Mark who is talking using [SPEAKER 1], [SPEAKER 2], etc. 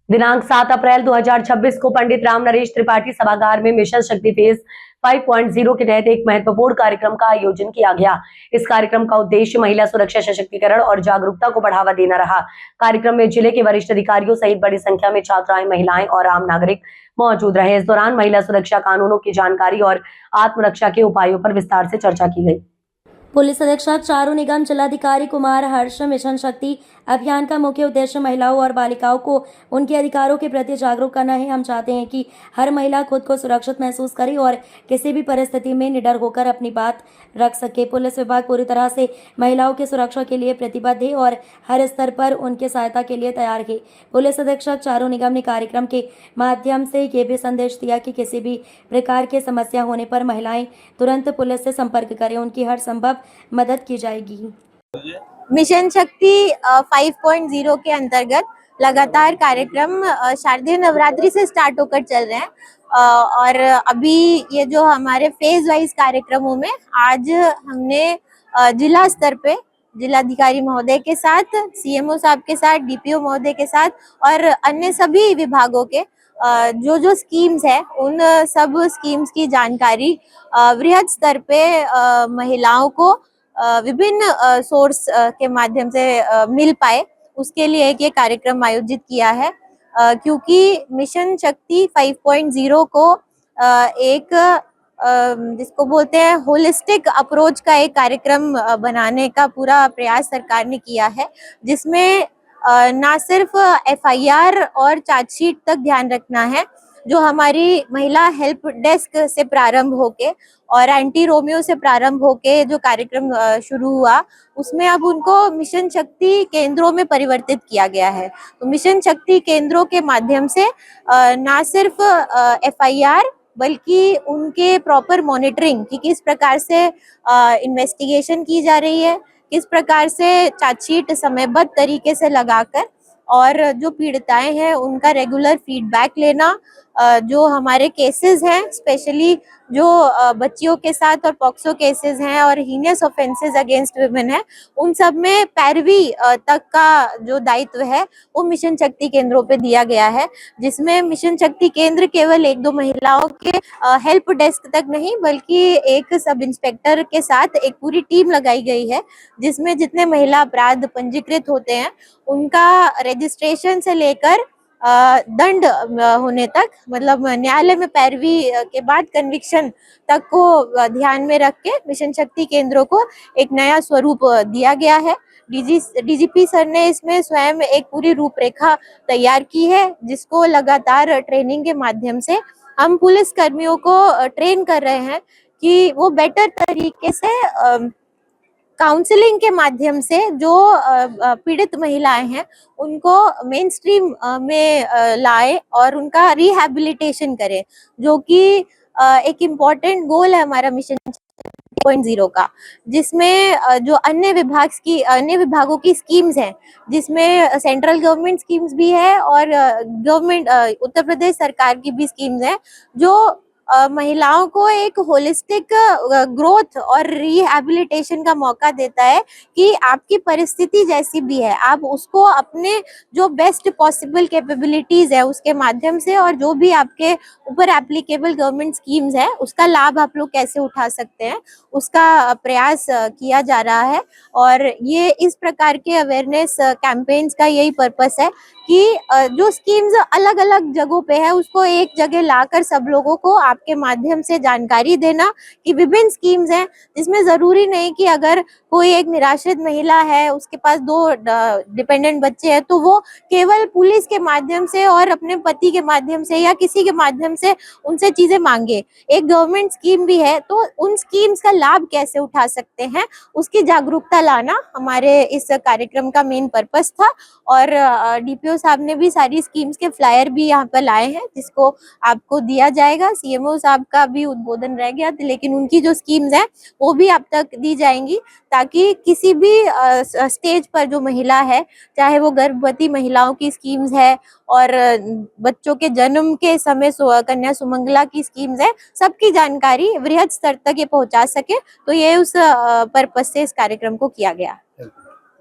[SPEAKER 1] दिनांक 7 अप्रैल 2026 को पंडित राम नरेश त्रिपाठी सभागार में मिशन शक्ति फेज 5.0 के तहत एक महत्वपूर्ण कार्यक्रम का आयोजन किया गया। इस कार्यक्रम का उद्देश्य महिला सुरक्षा, सशक्तिकरण और जागरूकता को बढ़ावा देना रहा। कार्यक्रम में जिले के वरिष्ठ अधिकारियों सहित बड़ी संख्या में छात्राएं, महिलाएं और आम नागरिक मौजूद रहे। इस दौरान महिला सुरक्षा कानूनों की जानकारी और आत्मरक्षा के उपायों पर विस्तार से चर्चा की गई।
[SPEAKER 2] पुलिस अधीक्षक चारू निगम जिलाधिकारी कुमार हर्ष मिशन शक्ति अभियान का मुख्य उद्देश्य महिलाओं और बालिकाओं को उनके अधिकारों के प्रति जागरूक करना है। हम चाहते हैं कि हर महिला खुद को सुरक्षित महसूस करे और किसी भी परिस्थिति में निडर होकर अपनी बात रख सके। पुलिस विभाग पूरी तरह से महिलाओं की सुरक्षा के लिए प्रतिबद्ध है और हर स्तर पर उनकी सहायता के लिए तैयार है। पुलिस अधीक्षक चारू निगम ने कार्यक्रम के माध्यम से ये भी संदेश दिया कि किसी भी प्रकार की समस्या होने पर महिलाएं तुरंत पुलिस से संपर्क करें, उनकी हर संभव मदद की जाएगी।
[SPEAKER 3] मिशन शक्ति 5.0 के अंतर्गत लगातार कार्यक्रम शारदीय नवरात्रि से स्टार्ट होकर चल रहे हैं और अभी ये जो हमारे फेज वाइज कार्यक्रमों में आज हमने जिला स्तर पे जिलाधिकारी महोदय के साथ, सीएमओ साहब के साथ, डीपीओ महोदय के साथ और अन्य सभी विभागों के जो स्कीम्स है उन सब स्कीम्स की जानकारी वृहद स्तर पे महिलाओं को विभिन्न सोर्स के माध्यम से मिल पाए, उसके लिए एक ये कार्यक्रम आयोजित किया है। क्योंकि मिशन शक्ति 5.0 को एक जिसको बोलते हैं होलिस्टिक अप्रोच का एक कार्यक्रम बनाने का पूरा प्रयास सरकार ने किया है, जिसमें ना सिर्फ एफआईआर और चार्जशीट तक ध्यान रखना है, जो हमारी महिला हेल्प डेस्क से प्रारंभ होके और एंटी रोमियो से प्रारंभ होके जो कार्यक्रम शुरू हुआ, उसमें अब उनको मिशन शक्ति केंद्रों में परिवर्तित किया गया है। तो मिशन शक्ति केंद्रों के माध्यम से ना सिर्फ एफआईआर बल्कि उनके प्रॉपर मॉनिटरिंग कि किस प्रकार से इन्वेस्टिगेशन की जा रही है, किस प्रकार से चार्जशीट समयबद्ध तरीके से लगाकर और जो पीड़िताएं हैं उनका रेगुलर फीडबैक लेना, जो हमारे केसेस हैं स्पेशली जो बच्चियों के साथ और पॉक्सो केसेस हैं और हीनियस ऑफेंसेस अगेंस्ट वुमेन है, उन सब में पैरवी तक का जो दायित्व है वो मिशन शक्ति केंद्रों पे दिया गया है, जिसमें मिशन शक्ति केंद्र केवल एक दो महिलाओं के हेल्प डेस्क तक नहीं बल्कि एक सब इंस्पेक्टर के साथ एक पूरी टीम लगाई गई है, जिसमें जितने महिला अपराध पंजीकृत होते हैं उनका रजिस्ट्रेशन से लेकर दंड होने तक, मतलब न्यायालय में पैरवी के बाद कन्विक्शन तक को ध्यान में रख के मिशन शक्ति केंद्रों को एक नया स्वरूप दिया गया है। डीजीपी सर ने इसमें स्वयं एक पूरी रूपरेखा तैयार की है, जिसको लगातार ट्रेनिंग के माध्यम से हम पुलिस कर्मियों को ट्रेन कर रहे हैं कि वो बेटर तरीके से काउंसलिंग के माध्यम से जो पीड़ित महिलाएं हैं उनको मेन स्ट्रीम में लाए और उनका रिहैबिलिटेशन करें, जो कि एक इम्पॉर्टेंट गोल है हमारा मिशन 5.0 का, जिसमें जो अन्य विभागों की स्कीम्स हैं, जिसमें सेंट्रल गवर्नमेंट स्कीम्स भी है और गवर्नमेंट उत्तर प्रदेश सरकार की भी स्कीम्स हैं, जो महिलाओं को एक होलिस्टिक ग्रोथ और रिहैबिलिटेशन का मौका देता है कि आपकी परिस्थिति जैसी भी है आप उसको अपने जो बेस्ट पॉसिबल कैपेबिलिटीज है उसके माध्यम से और जो भी आपके ऊपर एप्लीकेबल गवर्नमेंट स्कीम्स है उसका लाभ आप लोग कैसे उठा सकते हैं, उसका प्रयास किया जा रहा है। और ये इस प्रकार के अवेयरनेस कैंपेन्स का यही पर्पस है कि जो स्कीम्स अलग अलग जगहों पे है उसको एक जगह लाकर सब लोगों को आपके माध्यम से जानकारी देना कि विभिन्न स्कीम्स हैं, जिसमें जरूरी नहीं कि अगर कोई एक निराश्रित महिला है उसके पास 2 डिपेंडेंट बच्चे हैं तो वो केवल पुलिस के माध्यम से और अपने पति के माध्यम से या किसी के माध्यम से उनसे चीजें मांगे। एक गवर्नमेंट स्कीम भी है तो उन स्कीम्स का लाभ कैसे उठा सकते हैं उसकी जागरूकता लाना हमारे इस कार्यक्रम का मेन पर्पस था। और डीपीओ साहब ने भी सारी स्कीम्स के फ्लायर भी यहाँ पर लाए हैं, जिसको आपको दिया जाएगा। सीएमओ साहब का भी उद्बोधन रह गया था, लेकिन उनकी जो स्कीम्स हैं वो भी आप तक दी जाएंगी, ताकि किसी भी स्टेज पर जो महिला है, चाहे वो गर्भवती महिलाओं की स्कीम्स है और बच्चों के जन्म के समय कन्या सुमंगला की स्कीम्स है, सबकी जानकारी वृहद स्तर तक ये पहुंचा सके, तो ये उस पर्पस से इस कार्यक्रम को किया गया।